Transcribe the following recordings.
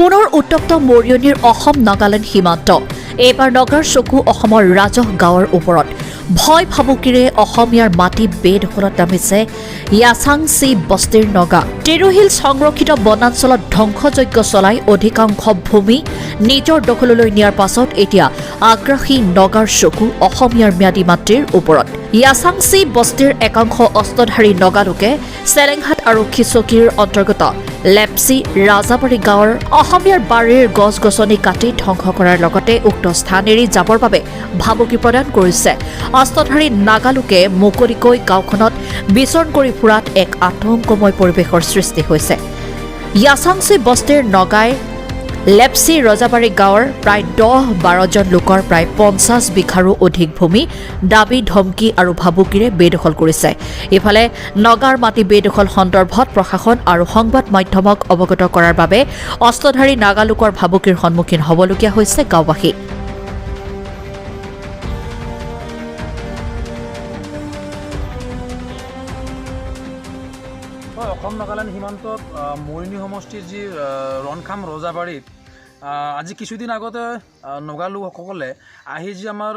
পুনৰ উত্তপ্ত মৰিয়নিৰ অসম নাগালেণ্ড সীমান্ত এইবাৰ নগাৰ চকু অসমৰ ৰাজহ গাঁৱৰ ওপৰত ভয় ভাবুকিৰে অসমীয়াৰ মাটি বেদখলত নামিছে য়াচাংচি বস্তিৰ নগা তিৰুহিল সংৰক্ষিত বনাঞ্চলত ধ্বংসযজ্ঞ চলাই অধিকাংশ ভূমি নিজৰ দখললৈ নিয়াৰ পাছত এতিয়া আগ্ৰাসী নগাৰ চকু অসমীয়াৰ ম্যাদী মাতৃৰ ওপৰত য়াচাংচি বস্তিৰ একাংশ অস্ত্ৰধাৰী নগালোকে চেলেংহাট আৰক্ষী চকীৰ অন্তৰ্গত লেপচি ৰাজাবাৰী গাঁৱৰ অসমীয়াৰ বাৰীৰ গছ গছনি কাটি ধ্বংস কৰাৰ লগতে উক্ত স্থান এৰি যাবৰ বাবে ভাবুকি প্ৰদান কৰিছে অস্ত্ৰধাৰী নাগালোকে মুকলিকৈ গাঁওখনত বিচৰণ কৰি ফুৰাত এক আতংকময় পৰিৱেশৰ সৃষ্টি হৈছে য়াচাংচি বস্তিৰ নগাই লেপচি ৰজাবাৰী গাঁৱৰ প্ৰায় 10-12জন লোকৰ প্ৰায় 50 বিঘাৰো অধিক ভূমি দাবী ধমকি আৰু ভাবুকিৰে বেদখল কৰিছে ইফালে নগাৰ মাটি বেদখল সন্দৰ্ভত প্ৰশাসন আৰু সংবাদ মাধ্যমক অৱগত কৰাৰ বাবে অস্ত্ৰধাৰী নাগালোকৰ ভাবুকিৰ সন্মুখীন হ'বলগীয়া হৈছে গাঁওবাসী অসম নাগালেণ্ড সীমান্তত মৰিয়নি সমষ্টিৰ যি ৰণখাম ৰজাবাৰীত আজি কিছুদিন আগতে নগা লোকসকলে আহি যি আমাৰ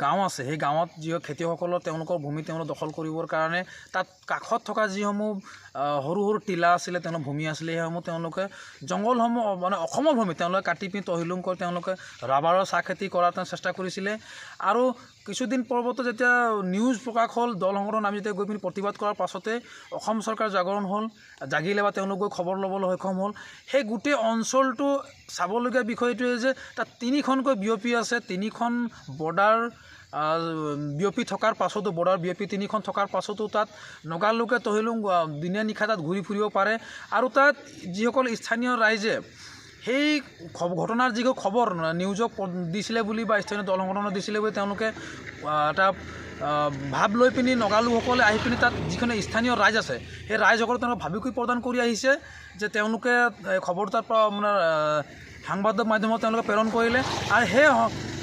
গাঁও আছে সেই গাঁৱত যি খেতিয়কসকলৰ তেওঁলোকৰ ভূমি তেওঁলোক দখল কৰিবৰ কাৰণে তাত কাষত থকা যিসমূহ সৰু সৰু টিলা আছিলে তেওঁলোকৰ ভূমি আছিলে সেইসমূহ তেওঁলোকে জংঘলসমূহ মানে অসমৰ ভূমি তেওঁলোকে কাটি পিনি তহিলুং কৰি তেওঁলোকে ৰাবাৰৰ চাহ খেতি কৰাৰ চেষ্টা কৰিছিলে আৰু কিছুদিন পূৰ্বতে যেতিয়া নিউজ প্ৰকাশ হ'ল দল সংগঠন আমি যেতিয়া গৈ পিনি প্ৰতিবাদ কৰাৰ পাছতে অসম চৰকাৰ জাগৰণ হ'ল জাগিলে বা তেওঁলোক গৈ খবৰ ল'বলৈ সক্ষম হ'ল সেই গোটেই অঞ্চলটো চাবলগীয়া বিষয়টোৱে যে তাত 3খনকৈ বিয়পি আছে 3খন বৰ্ডাৰ বিয়পি থকাৰ পাছতো বৰ্ডাৰ বিয়পি 3খন থকাৰ পাছতো তাত নগালোকে তহিলুং দিনে নিশা তাত ঘূৰি ফুৰিব পাৰে আৰু তাত যিসকল স্থানীয় ৰাইজে সেই ঘটনাৰ যিবোৰ খবৰ নিউজক দিছিলে বুলি বা স্থানীয় দল সংগঠনক দিছিলে বুলি তেওঁলোকে এটা ভাৱ লৈ পিনি নগালোকসকলে আহি পিনি তাত যিখন স্থানীয় ৰাইজ আছে সেই ৰাইজসকলক তেওঁলোকে ভাবুকি প্ৰদান কৰি আহিছে যে তেওঁলোকে খবৰ তাৰ পৰা মানে সাংবাদিক মাধ্যমত তেওঁলোকে প্ৰেৰণ কৰিলে আৰু সেই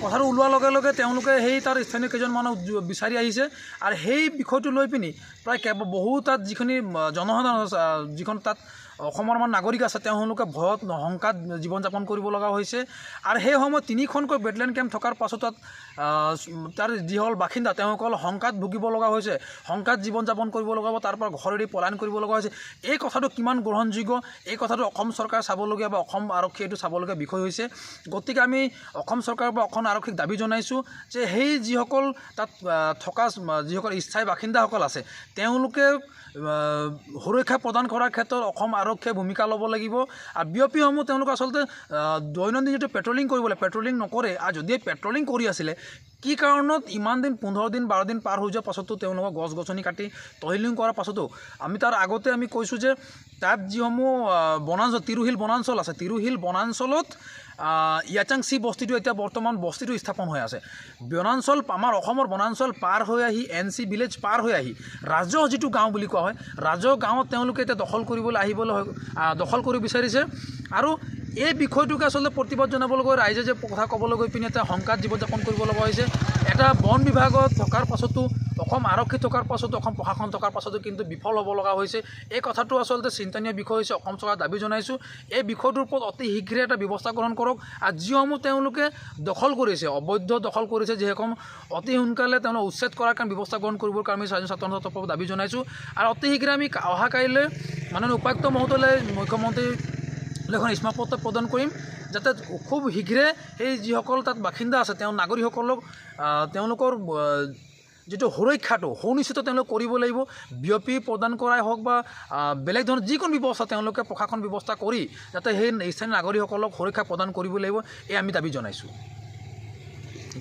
কথাটো ওলোৱাৰ লগে লগে তেওঁলোকে সেই তাৰ স্থানীয় কেইজন মানুহ বিচাৰি আহিছে আৰু সেই বিষয়টো লৈ পিনি প্ৰায় বহু তাত যিখিনি জনসাধাৰণ যিখন তাত অসমৰ নাগৰিক আছে তেওঁলোকে ভয়ত শংকাত জীৱন যাপন কৰিব লগা হৈছে আৰু সেই সময়ত 3খনকৈ বেটলেণ্ড কেম্প থকাৰ পাছত তাৰ যিসকল বাসিন্দা তেওঁলোকৰ শংকাত ভুগিব লগা হৈছে শংকাত জীৱন যাপন কৰিব লগা হ'ব তাৰ পৰা ঘৰ এৰি পলায়ন কৰিব লগা হৈছে এই কথাটো কিমান গ্ৰহণযোগ্য এই কথাটো অসম চৰকাৰ চাবলগীয়া বা অসম আৰক্ষী এইটো চাবলগীয়া বিষয় হৈছে গতিকে আমি অসম চৰকাৰ বা অসম আৰক্ষীক দাবী জনাইছোঁ যে সেই যিসকল তাত থকা যিসকল স্থায়ী বাসিন্দাসকল আছে তেওঁলোকে সুৰক্ষা প্ৰদান কৰাৰ ক্ষেত্ৰত অসম আৰক্ষীয়ে ভূমিকা ল'ব লাগিব আৰু বিয়পিসমূহ তেওঁলোকে আচলতে দৈনন্দিন যিটো পেট্ৰলিং কৰিব লাগে পেট্ৰলিং নকৰে আৰু যদি পেট্ৰলিং কৰি আছিলে কি কাৰণত ইমান দিন 15 দিন 12 দিন পাৰ হৈ যোৱাৰ পাছতো তেওঁলোকৰ গছ গছনি কাটি তহিলুং কৰাৰ পাছতো আমি তাৰ আগতে আমি কৈছোঁ যে তাত যিসমূহ বনাঞ্চল তিৰুহিল বনাঞ্চল আছে তিৰুহিল বনাঞ্চলত য়াচাংচি বস্তিটো এতিয়া বৰ্তমান বস্তিটো স্থাপন হৈ আছে বনাঞ্চল আমাৰ অসমৰ বনাঞ্চল পাৰ হৈ আহি NC ভিলেজ পাৰ হৈ আহি ৰাজহ যিটো গাঁও বুলি কোৱা হয় ৰাজহ গাঁৱত তেওঁলোকে এতিয়া দখল কৰিব বিচাৰিছে আৰু এই বিষয়টোকে আচলতে প্ৰতিবাদ জনাবলৈ গৈ ৰাইজে যে কথা ক'বলৈ গৈ পিনে এটা শংকাত জীৱন যাপন কৰিব লগা হৈছে এটা বন বিভাগত থকাৰ পাছতো অসম আৰক্ষী থকাৰ পাছতো অসম প্ৰশাসন থকাৰ পাছতো কিন্তু বিফল হ'ব লগা হৈছে এই কথাটো আচলতে চিন্তনীয় বিষয় হৈছে অসম চৰকাৰ দাবী জনাইছোঁ এই বিষয়টোৰ ওপৰত অতি শীঘ্ৰে এটা ব্যৱস্থা গ্ৰহণ কৰক আৰু যিসমূহ তেওঁলোকে দখল কৰিছে অবৈধ দখল কৰিছে যিসকল অতি সোনকালে তেওঁলোক উচ্ছেদ কৰাৰ কাৰণে ব্যৱস্থা গ্ৰহণ কৰিবৰ কাৰণে আমি স্বাধীন ছাত্ৰ তৰফৰ দাবী জনাইছোঁ আৰু অতি শীঘ্ৰে আমি অহা কাইলৈ মাননীয় উপায়ুক্ত মহোদয়লৈ মুখ্যমন্ত্ৰী এখন স্মাৰকপত্ৰ প্ৰদান কৰিম যাতে খুব শীঘ্ৰে সেই যিসকল তাত বাসিন্দা আছে তেওঁ নাগৰিকসকলক তেওঁলোকৰ যিটো সুৰক্ষাটো সুনিশ্চিত তেওঁলোকে কৰিব লাগিব বিয়পি প্ৰদান কৰাই হওক বা বেলেগ ধৰণৰ যিকোনো ব্যৱস্থা তেওঁলোকে প্ৰশাসন ব্যৱস্থা কৰি যাতে সেই স্থানীয় নাগৰিকসকলক সুৰক্ষা প্ৰদান কৰিব লাগিব এই আমি দাবী জনাইছোঁ